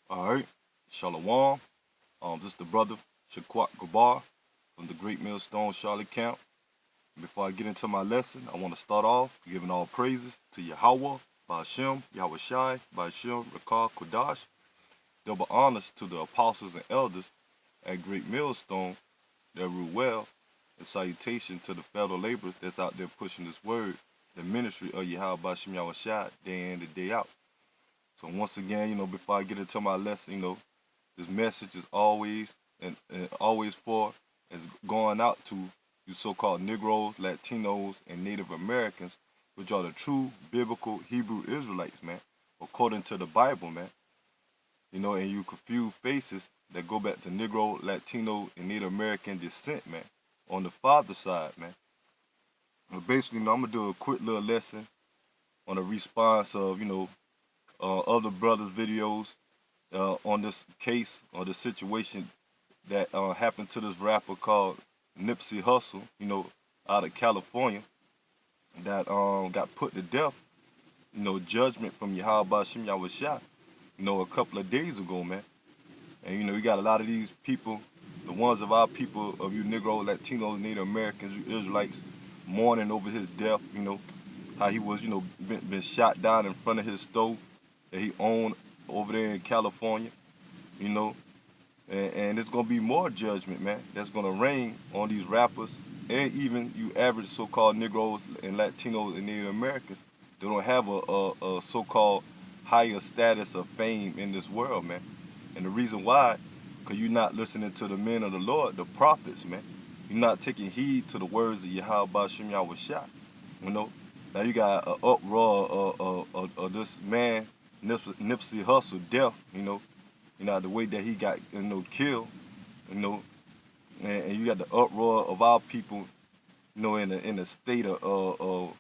All right, Shalom. This is the brother Shaquat Gabar from the Great Millstone Charlotte camp. Before I get into my lesson, I want to start off giving all praises to Yahweh, Ba'ashem, Yahweh Shai, Ba'ashem, Rakah, Kodash. Double honors to the apostles and elders at Great Millstone that rule well, and salutation to the fellow laborers that's out there pushing this word, the ministry of Yahweh Ba'ashem, Yahweh Shai, day in and day out. So once again, before I get into my lesson, this message is always and always for is going out to you so-called Negroes, Latinos, and Native Americans, which are the true biblical Hebrew Israelites, man, according to the Bible, man. And you confused faces that go back to Negro, Latino, and Native American descent, man, on the father's side, man. But basically, I'm gonna do a quick little lesson on the response of, other brothers' videos on this case or the situation that happened to this rapper called Nipsey Hussle, out of California, that got put to death, judgment from Yahweh Ba'ashem Yahweh Shai, a couple of days ago, man. And, you got a lot of these people, the ones of our people, of you Negro, Latinos, Native Americans, you Israelites, mourning over his death, how he was, been shot down in front of his stove that he owned over there in California, and it's gonna be more judgment, man, that's gonna rain on these rappers and even you average so-called Negroes and Latinos and Native Americans that don't have a so-called higher status of fame in this world, man. And the reason why, because you're not listening to the men of the Lord, the prophets, man. You're not taking heed to the words of Yahweh Ba'ashem Yahweh Shai. Now you got an uproar of this man, Nipsey Hussle, death, the way that he got, killed, and you got the uproar of our people, in a state of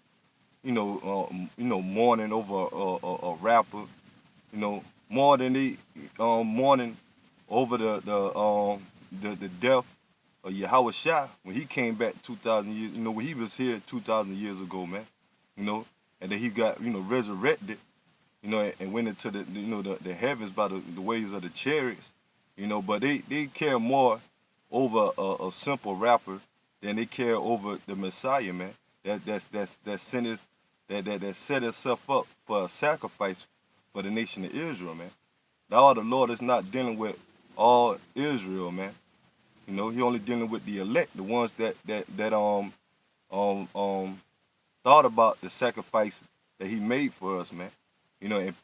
mourning over a rapper, more than they mourning over the death of Yahweh Shai when he came back 2,000 years, when he was here 2,000 years ago, man, and then he got, resurrected, and went into the heavens by the ways of the chariots, but they care more over a simple rapper than they care over the Messiah, man. That set itself up for a sacrifice for the nation of Israel, man. Now the Lord is not dealing with all Israel, man. He only dealing with the elect, the ones that thought about the sacrifice that he made for us, man.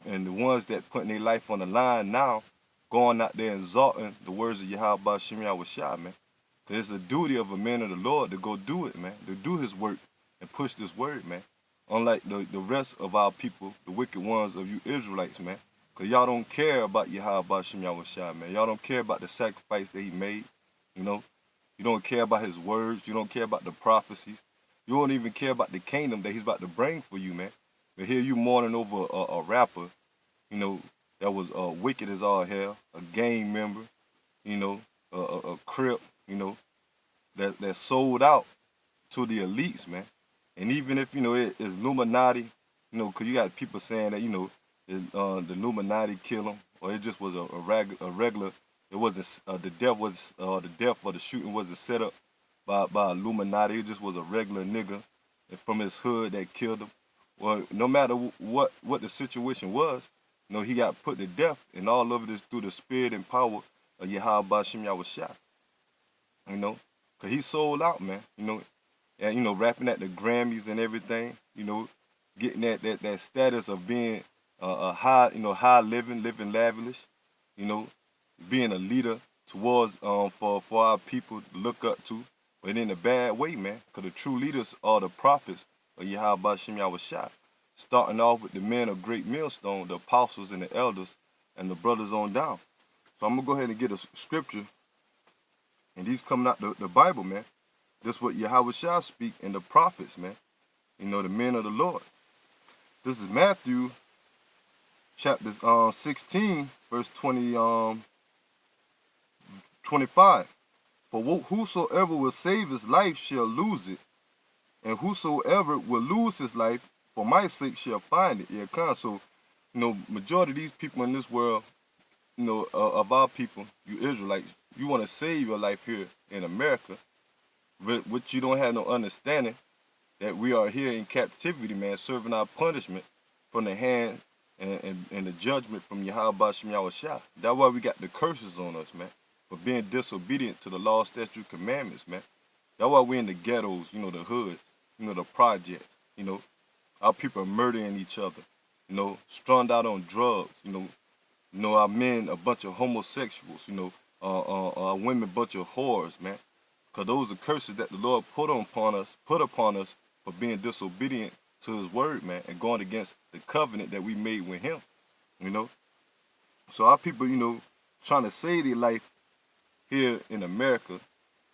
And the ones that putting their life on the line now, going out there and exalting the words of Yahweh Ba'ashem Yahweh Shai, man. Because it's the duty of a man of the Lord to go do it, man. To do his work and push this word, man. Unlike the rest of our people, the wicked ones of you Israelites, man. Because y'all don't care about Yahweh Ba'ashem Yahweh Shai, man. Y'all don't care about the sacrifice that he made, You don't care about his words. You don't care about the prophecies. You don't even care about the kingdom that he's about to bring for you, man. But here you mourning over a rapper, that was wicked as all hell, a gang member, a crip, that sold out to the elites, man. And even if, it is Illuminati, because you got people saying that, the Illuminati kill him, or it just was a regular, it wasn't, the death or the shooting wasn't set up by Illuminati, it just was a regular nigga from his hood that killed him. Well, no matter what the situation was, he got put to death, and all of it is through the spirit and power of Yahweh Ba'ashem Yahweh Shai. Because he sold out, man, and, rapping at the Grammys and everything, getting that status of being a high living lavish, being a leader towards, for our people to look up to, but in a bad way, man, because the true leaders are the prophets of Yahweh Ba'ashem Yahweh Shai, starting off with the men of Great Millstone, the apostles and the elders, and the brothers on down. So I'm going to go ahead and get a scripture, and these coming out the Bible, man. This is what Yahweh Shai speak and the prophets, man, the men of the Lord. This is Matthew chapter 16, verse 25. For whosoever will save his life shall lose it, and whosoever will lose his life for my sake shall find it. Yeah, so, majority of these people in this world of our people, you Israelites, you want to save your life here in America, but you don't have no understanding that we are here in captivity, man, serving our punishment from the hand and the judgment from Yahweh Shem Yahushua. That's why we got the curses on us, man, for being disobedient to the law, statute, commandments, man. That's why we're in the ghettos, the hoods, the projects, our people are murdering each other, strung out on drugs, our men a bunch of homosexuals, our women a bunch of whores, man. Because those are curses that the Lord put upon us for being disobedient to his word, man, and going against the covenant that we made with him, So our people, trying to save their life here in America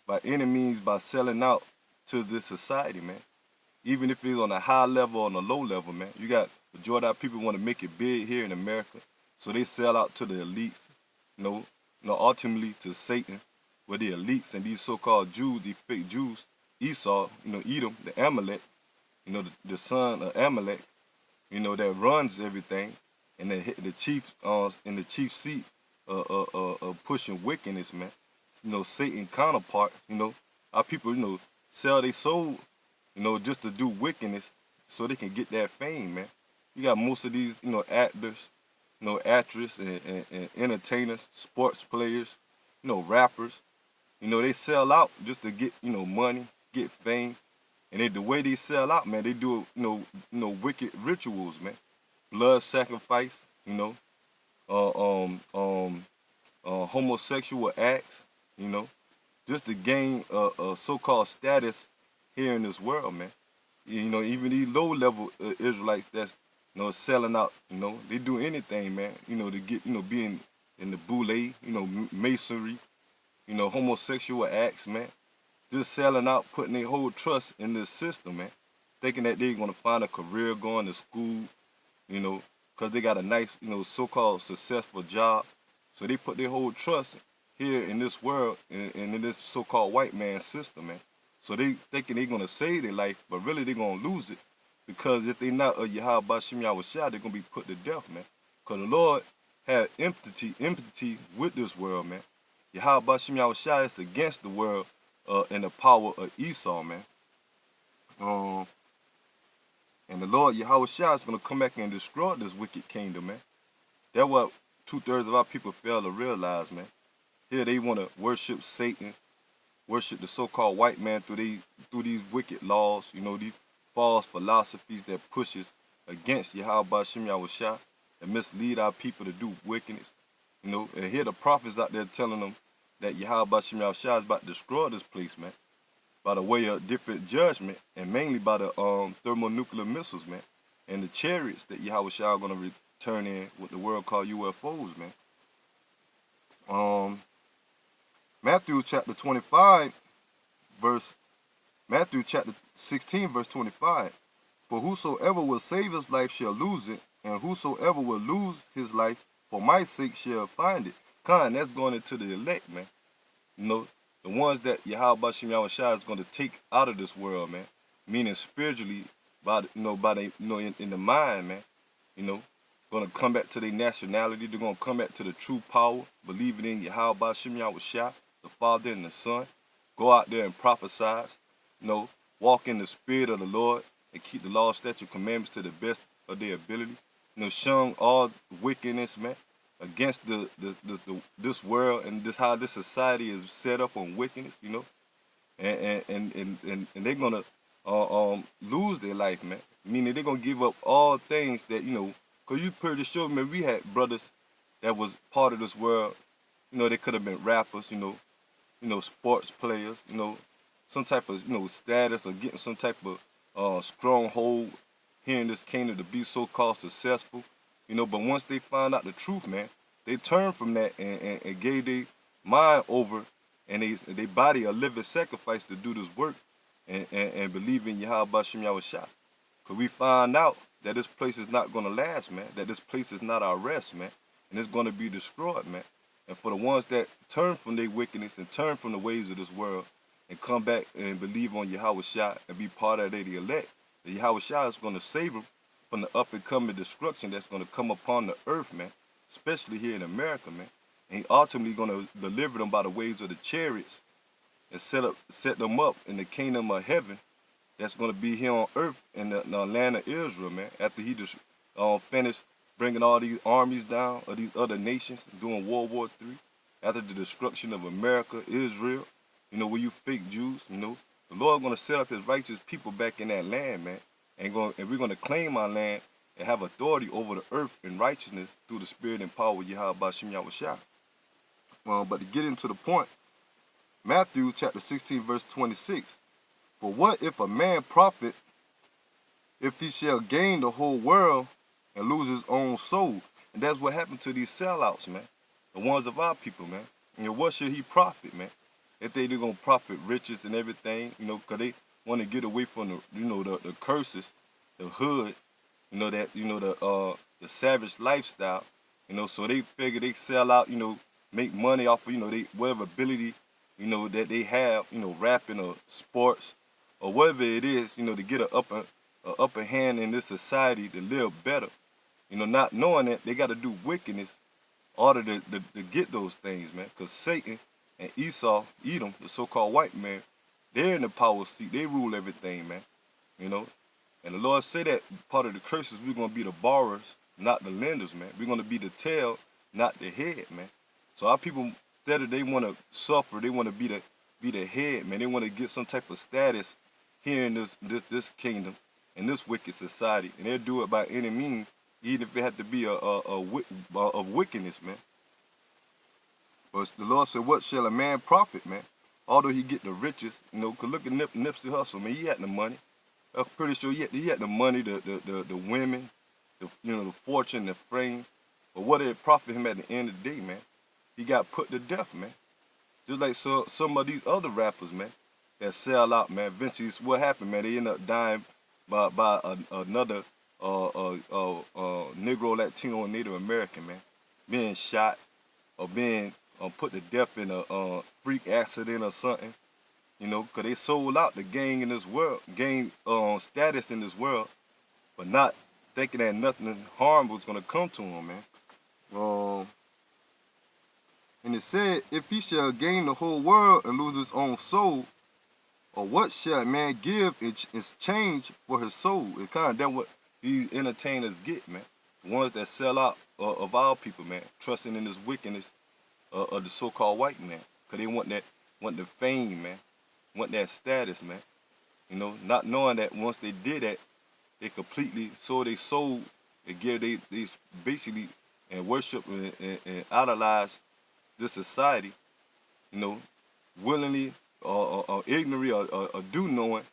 by any means, by selling out to this society, man. Even if it's on a high level or on a low level, man. You got majority of people want to make it big here in America, so they sell out to the elites, ultimately to Satan, where the elites and these so-called Jews, these fake Jews, Esau, Edom, the Amalek, the son of Amalek, that runs everything, and the chief in the chief seat pushing wickedness, man. Satan counterpart, our people, sell their soul, just to do wickedness so they can get that fame, man. You got most of these, actors, actresses and entertainers, sports players, rappers, they sell out just to get, money, get fame. And the way they sell out, man, they do, wicked rituals, man. Blood sacrifice, homosexual acts, just to gain a so-called status here in this world, man. Even these low-level Israelites that's, selling out, they do anything, man, to get, being in the boule, masonry, homosexual acts, man. Just selling out, putting their whole trust in this system, man. Thinking that they're going to find a career going to school, because they got a nice, so-called successful job. So they put their whole trust here in this world and in this so-called white man system, man. So they thinking they're going to save their life, but really they're going to lose it. Because if they not a Yahweh Shem Yahushua, they're going to be put to death, man. Because the Lord had empathy with this world, man. Yahweh Shem Yahushua is against the world and the power of Esau, man. And the Lord Yahushua is going to come back and destroy this wicked kingdom, man. That's what 2/3 of our people fail to realize, man. Here they want to worship Satan, worship the so-called white man through these wicked laws, these false philosophies that pushes against Yahweh Shem Yahushua and mislead our people to do wickedness. And here the prophets out there telling them that Yahweh Shem Yahushua is about to destroy this place, man, by the way of different judgment, and mainly by the thermonuclear missiles, man, and the chariots that Yahushua are going to return in what the world call UFOs, man. Matthew chapter 16, verse 25. For whosoever will save his life shall lose it, and whosoever will lose his life for my sake shall find it. That's going into the elect, man. The ones that Yahweh Shem Yahushua is going to take out of this world, man. Meaning spiritually, in the mind, man. Going to come back to their nationality. They're going to come back to the true power, believing in Yahweh Shem Yahushua, the Father and the Son. Go out there and prophesy, walk in the spirit of the Lord and keep the law, statute, commandments to the best of their ability. Shun all wickedness, man, against this world and how this society is set up on wickedness, and they're gonna lose their life, man. Meaning they're gonna give up all things that cause you pretty sure, man, we had brothers that was part of this world. They could have been rappers, sports players, some type of status or getting some type of stronghold here in this kingdom to be so-called successful, but once they find out the truth, man, they turned from that and gave their mind over and they body a living sacrifice to do this work and believe in Yahweh Shem Yahushua. Because we find out that this place is not going to last, man, that this place is not our rest, man, and it's going to be destroyed, man. And for the ones that turn from their wickedness and turn from the ways of this world and come back and believe on Yahushua and be part of the elect, the Yahushua is going to save them from the up-and-coming destruction that's going to come upon the earth, man. especially here in America, man. And he ultimately gonna deliver them by the ways of the chariots and set them up in the kingdom of heaven that's gonna be here on earth in the land of Israel, man. After he just finished bringing all these armies down of these other nations during World War III, after the destruction of America, Israel, where you fake Jews, the Lord gonna set up his righteous people back in that land, man. And we're gonna claim our land and have authority over the earth in righteousness through the spirit and power of Yahweh Bashim Yahushua. But to get into the point, Matthew chapter 16, verse 26. For what if a man profit if he shall gain the whole world and lose his own soul? And that's what happened to these sellouts, man. The ones of our people, man. What should he profit, man? If they're going to profit riches and everything, because they want to get away from the curses, the hood, the savage lifestyle, so they figure they sell out, make money off of, they whatever ability, that they have, rapping or sports or whatever it is, to get an upper hand in this society to live better, not knowing that they got to do wickedness in order to get those things, man. Because Satan and Esau, Edom, the so-called white man, they're in the power seat. They rule everything, man. And the Lord said that part of the curses, we're going to be the borrowers, not the lenders, man. We're going to be the tail, not the head, man. So our people, instead of they want to suffer, they want to be the head, man. They want to get some type of status here in this kingdom, in this wicked society. And they'll do it by any means, even if it had to be of wickedness, man. But the Lord said, what shall a man profit, man? Although he get the riches, because look at Nipsey Hussle, man. He had the money. I'm pretty sure he had the money, the women, the fortune, the fame. But what did it profit him at the end of the day, man? He got put to death, man. Just like some of these other rappers, man, that sell out, man. Eventually, what happened, man? They end up dying by another Negro, Latino, and Native American, man, being shot or being put to death in a freak accident or something, because they sold out the gang in this world, gang status in this world, but not thinking that nothing harm was going to come to them, man. And it said, if he shall gain the whole world and lose his own soul, or what shall man give in exchange for his soul? It's kind of that what these entertainers get, man. The ones that sell out of our people, man, trusting in this wickedness of the so-called white man, because they want the fame, man, want that status, man. Not knowing that once they did that, they completely sold their soul and give they basically and worship and idolize this society, willingly or ignorantly or do knowing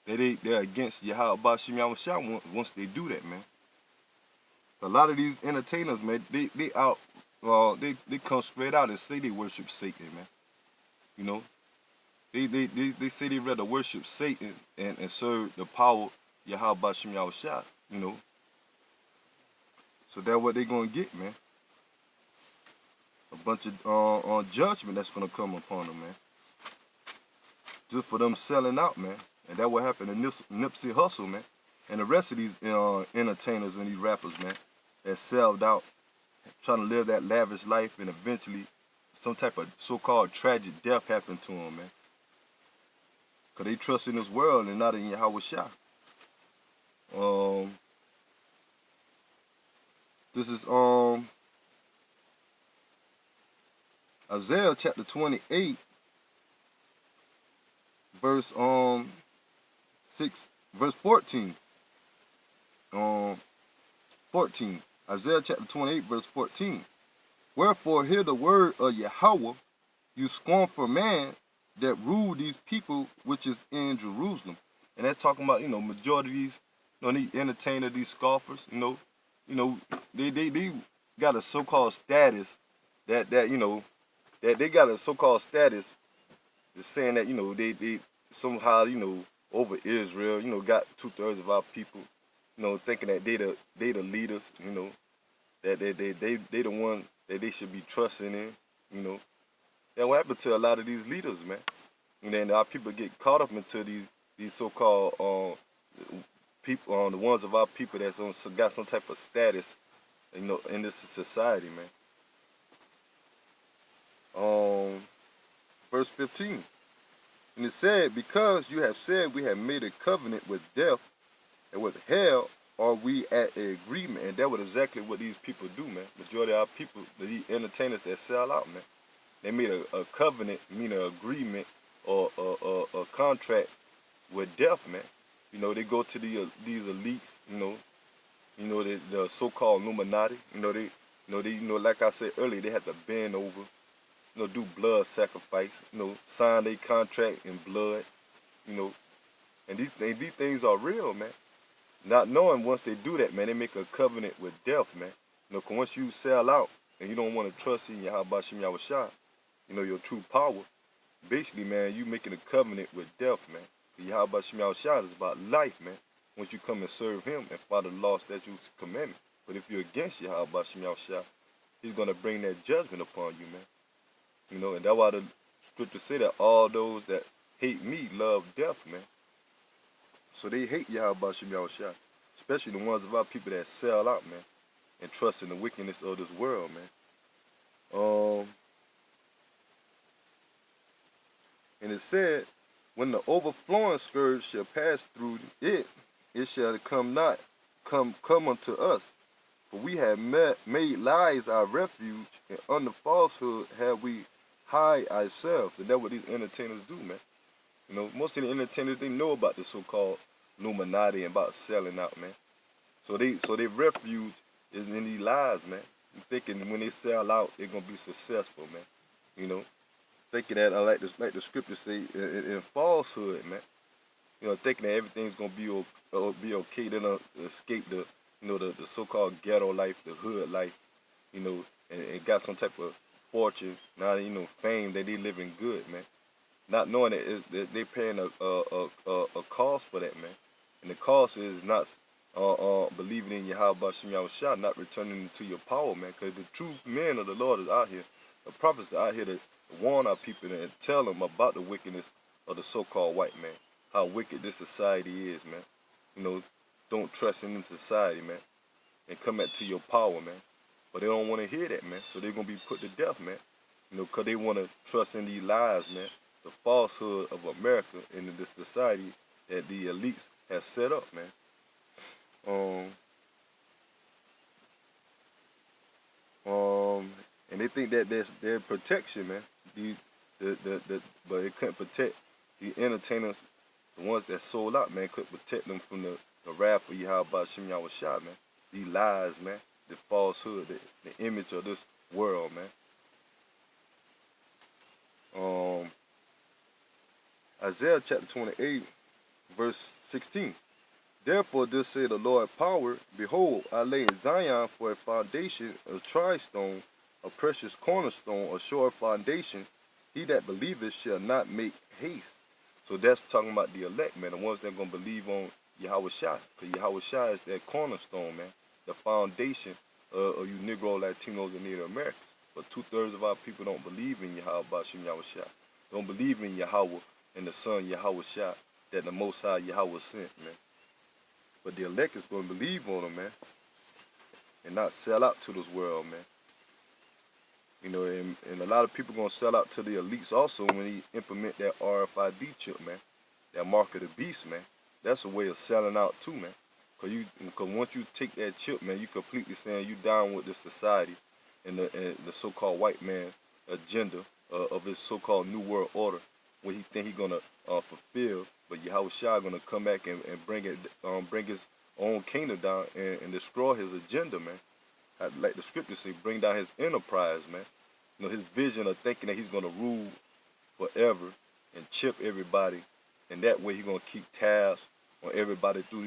that they're against Yahweh Bashim Yahushua once they do that, man. A lot of these entertainers, man, they come straight out and say they worship Satan, man. They say they rather worship Satan and serve the power of Yahweh Bashim Yahushua, So that's what they're gonna get, man. A bunch of judgment that's gonna come upon them, man. Just for them selling out, man. And that what happened to Nipsey Hussle, man. And the rest of these entertainers and these rappers, man, that sold out, trying to live that lavish life, and eventually some type of so-called tragic death happened to them, man. Because they trust in this world and not in Yahweh Shah. This is Isaiah chapter 28, verse 14. 14. Isaiah chapter 28, verse 14. Wherefore hear the word of Yahweh, you scornful man that rule these people which is in Jerusalem. And that's talking about, majority of these, these entertainers, these scoffers, they got a so-called status that they got a so-called status that's saying that, they somehow, over Israel, got 2/3 of our people, thinking that they the leaders, that they the one that they should be trusting in, That what happened to a lot of these leaders, man. And then our people get caught up into these so-called people, the ones of our people that's got some type of status in this society, man. Verse 15. And it said, because you have said we have made a covenant with death and with hell, are we at an agreement? And that was exactly what these people do, man. Majority of our people, these entertainers that sell out, man. They made a covenant, meaning an agreement or a contract with death, man. They go to these elites, the so-called Illuminati. Like I said earlier, they have to bend over, do blood sacrifice, sign a contract in blood, you know. And these things are real, man. Not knowing once they do that, man, they make a covenant with death, man. 'Cause once you sell out and you don't want to trust in Yahweh Shem Yahushua, your true power, basically, man, you making a covenant with death, man. Yahweh Shem Yahushua is about life, man. Once you come and serve him and follow the law, statutes, commandments. But if you're against Yahweh Shem Yahushua, he's going to bring that judgment upon you, man. And that's why the scriptures say that all those that hate me love death, man. So they hate Yahweh Shem Yahushua, especially the ones of our people that sell out, man, and trust in the wickedness of this world, man. And it said, when the overflowing scourge shall pass through it, it shall come unto us. For we have made lies our refuge, and under falsehood have we hide ourselves. And that's what these entertainers do, man. Most of the entertainers, they know about the so-called Illuminati and about selling out, man. So their refuge is in these lies, man. Thinking when they sell out, they're gonna be successful, man. Thinking that like the scriptures say in falsehood, man. Thinking that everything's gonna be okay. They're gonna escape the the so-called ghetto life, the hood life, and got some type of fortune, now fame that they living good, man. Not knowing that they're paying a cost for that, man. And the cost is not believing in Yahweh Shem Yahushua, not returning to your power, man. Because the true men of the Lord is out here. The prophets are out here to warn our people and tell them about the wickedness of the so-called white man. How wicked this society is, man. Don't trust in society, man. And come back to your power, man. But they don't want to hear that, man. So they're going to be put to death, man. Because they want to trust in these lies, man. The falsehood of America and the society that the elites have set up, man. And they think that that's their protection, man. But it couldn't protect the entertainers, the ones that sold out, man. Couldn't protect them from the wrath of Yahweh Shem Yahushua, man. These lies, man. The falsehood, the image of this world, man. Isaiah chapter 28, verse 16. Therefore, this say the Lord power, behold, I lay in Zion for a foundation, a tri-stone, a precious cornerstone, a sure foundation. He that believeth shall not make haste. So that's talking about the elect, man, the ones that are going to believe on Yahweh Shai. Because Yahweh Shai is that cornerstone, man, the foundation of you Negro, Latinos, and Native Americans. But 2/3 of our people don't believe in Yahweh Shem Yahushua. Don't believe in Yahweh and the Son Yahweh Shai that the Most High Yahweh sent, man. But the elect is going to believe on him, man, and not sell out to this world, man. And a lot of people going to sell out to the elites also when he implement that RFID chip, man, that mark of the beast, man. That's a way of selling out too, man. Because once you take that chip, man, you completely saying you down with the society and the so-called white man agenda of his so-called New World Order, what he think he gonna fulfill. But Yahweh Shai gonna come back and bring his own kingdom down and destroy his agenda, man. Like the scriptures say, bring down his enterprise, man. His vision of thinking that he's gonna rule forever and chip everybody, and that way he's gonna keep tabs on everybody through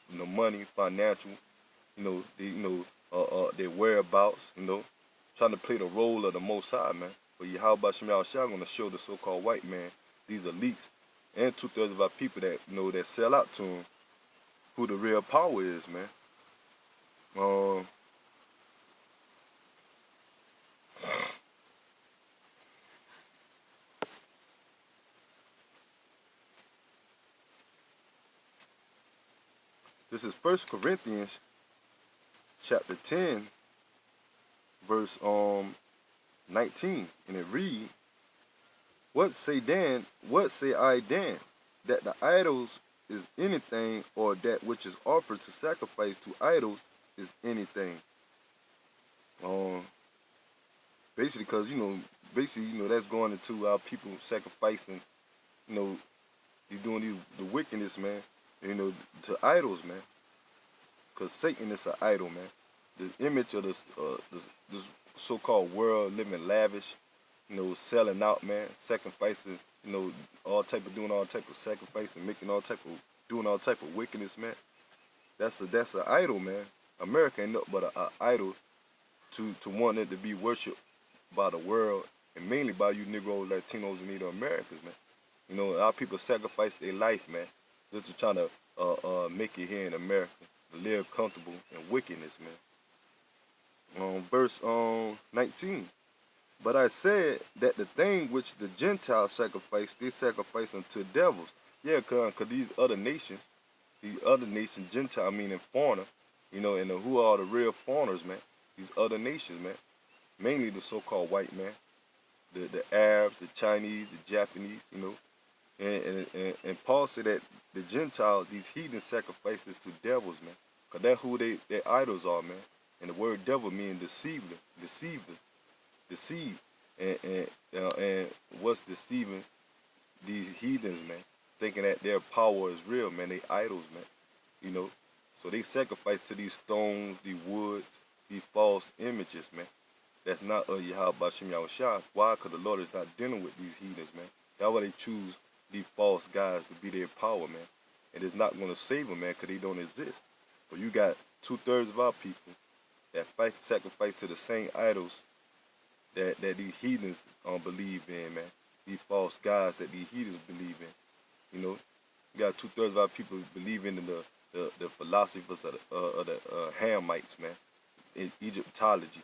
the money, financial, their whereabouts, trying to play the role of the Most High, man. But Yahweh Shem Yahushua gonna show the so-called white man, these elites, and 2/3 of our people that that sell out to him, who the real power is, man. This is 1 Corinthians chapter 10, verse 19, and it reads, what say I then, that the idols is anything, or that which is offered to sacrifice to idols is anything? Basically, because that's going into our people sacrificing, you doing the wickedness, man, to idols, man. Because Satan is an idol, man. The image of this so-called world, living lavish, selling out, man, sacrificing, doing all type of sacrificing, doing all type of wickedness, man. That's an idol, man. America ain't nothing but an idol to want it to be worshipped by the world, and mainly by you Negroes, Latinos, and Native Americans, man. Our people sacrifice their life, man, just to try to make it here in America, to live comfortable in wickedness, man. Verse 19. But I said that the thing which the Gentiles sacrifice, they sacrifice unto devils. Yeah, because these other nations, Gentile meaning foreigner, and who are the real foreigners, man? These other nations, man. Mainly the so-called white man, the Arabs, the Chinese, the Japanese, And Paul said that the Gentiles, these heathen sacrifices to devils, man. Because that's who their idols are, man. And the word devil means deceive. And what's deceiving these heathens, man? Thinking that their power is real, man. They idols, man. So they sacrifice to these stones, these woods, these false images, man. That's not Yahweh B'Shem Yahushua. Why? Because the Lord is not dealing with these heathens, man. That's why they choose these false guys to be their power, man. And it's not going to save them, man, because they don't exist. But you got 2/3 of our people that sacrifice to the same idols that these heathens believe in, man. These false gods that these heathens believe in. You got 2/3 of our people believing in the philosophers of the Hamites, man. In Egyptology,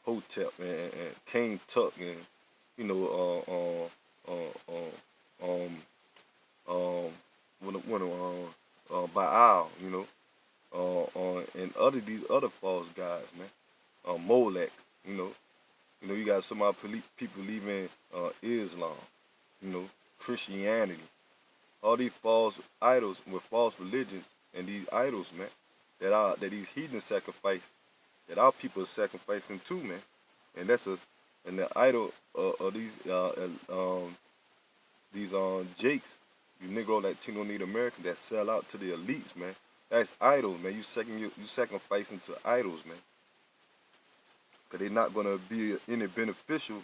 Hotep and King Tut and Baal, and these other false gods, man. Molech, you got some of our people believing Islam, Christianity, all these false idols with false religions, and these idols, man, that these heathens sacrifice, that our people are sacrificing too, man. And and the idol of these Jakes, you Negro, Latino, Native Americans that sell out to the elites, man. That's idols, man. You sacrificing to idols, man. Because they're not going to be any beneficial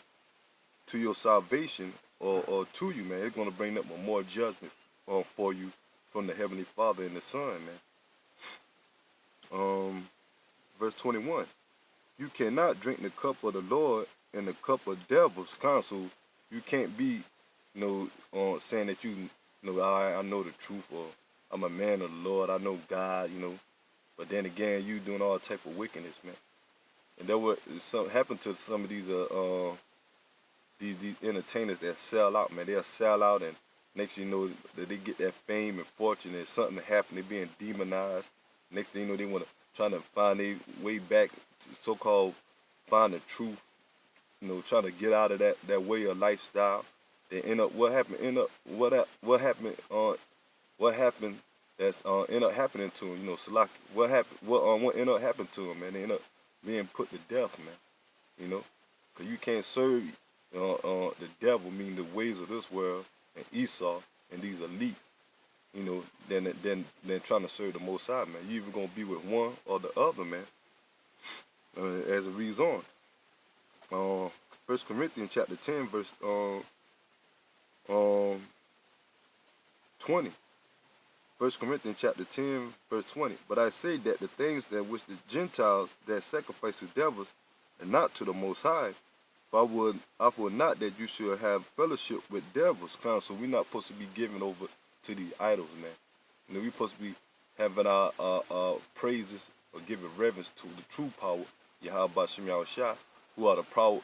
to your salvation or to you, man. It's going to bring up more judgment for you from the Heavenly Father and the Son, man. Verse 21. You cannot drink the cup of the Lord and the cup of devil's counsel. You can't be, saying that I know the truth, or I'm a man of the Lord, I know God, But then again, you doing all type of wickedness, man. And there was something happened to some of these entertainers that sell out, man. They'll sell out, and next thing you know, that they get that fame and fortune, and something happen, they're being demonized. Next thing you know, they want to try to find their way back to so-called find the truth, trying to get out of that way of lifestyle. They end up what happened that's end up happening to them, Salaki. What end up happening to them, man? They end up being put to death, man. Because you can't serve the devil, meaning the ways of this world, and Esau and these elites, than trying to serve the Most High, man. You either gonna be with one or the other, man. As it reads on, 1 Corinthians chapter 10, verse 20. 1 Corinthians chapter 10, verse 20. But I say that the things that which the Gentiles that sacrifice to devils, and not to the Most High, for I would not that you should have fellowship with devils. So we're not supposed to be giving over to these idols, man. We're supposed to be having our praises or giving reverence to the true power, Yahweh B'Shem Yahushua, who are the power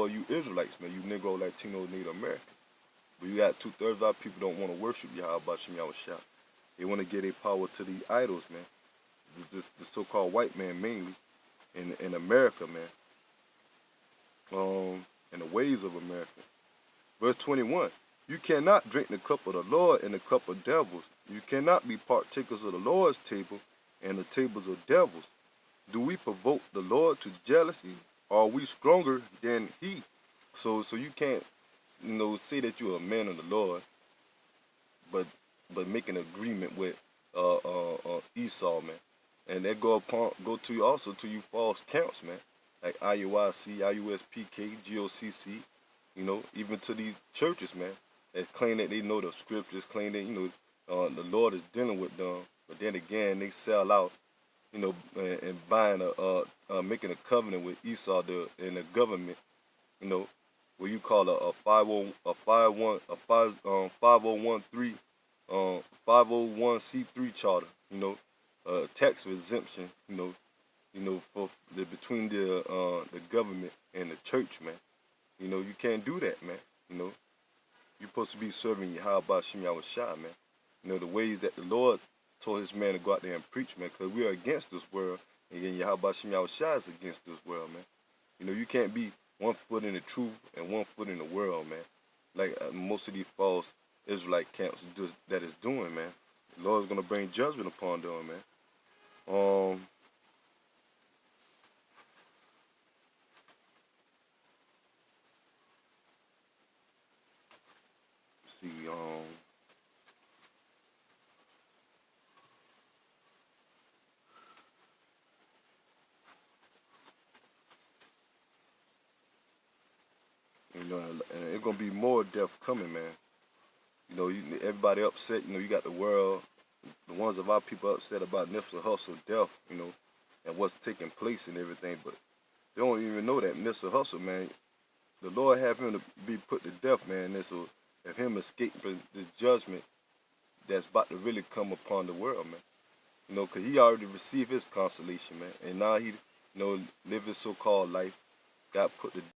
of you Israelites, man, you Negro, Latino, Native American. But you got 2/3 of our people don't want to worship Yahweh B'Shem Yahushua. They want to give their power to these idols, man. the so-called white man mainly in America, man. And the ways of America. Verse 21. You cannot drink the cup of the Lord and the cup of devils. You cannot be partakers of the Lord's table and the tables of devils. Do we provoke the Lord to jealousy? Or are we stronger than he? So you can't, say that you're a man of the Lord, but make an agreement with Esau, man. And that go to you also to you false camps, man. Like IUIC, IUSPK, GOCC, even to these churches, man, that claim that they know the scriptures, claim that, the Lord is dealing with them. But then again, they sell out, and buying making a covenant with Esau and the government, where you call a 501c3 charter, tax exemption, for between the government and the church, man. You can't do that, man. You're supposed to be serving Yahweh Shem Yahushua, man. The ways that the Lord told his man to go out there and preach, man, because we are against this world, and then Yahweh Shem Yahushua is against this world, man. You can't be 1 foot in the truth and 1 foot in the world, man. Like most of these false Israelite camps that is doing, man. The Lord's gonna bring judgment upon them, man. See, and it's gonna be more death coming, man. Everybody upset. You got the world, the ones of our people upset about Nipsey Hussle death, and what's taking place and everything. But they don't even know that Nipsey Hussle, man, the Lord have him to be put to death, man. And so have him escape from this judgment that's about to really come upon the world, man. Because he already received his consolation, man. And now he, live his so-called life, got put to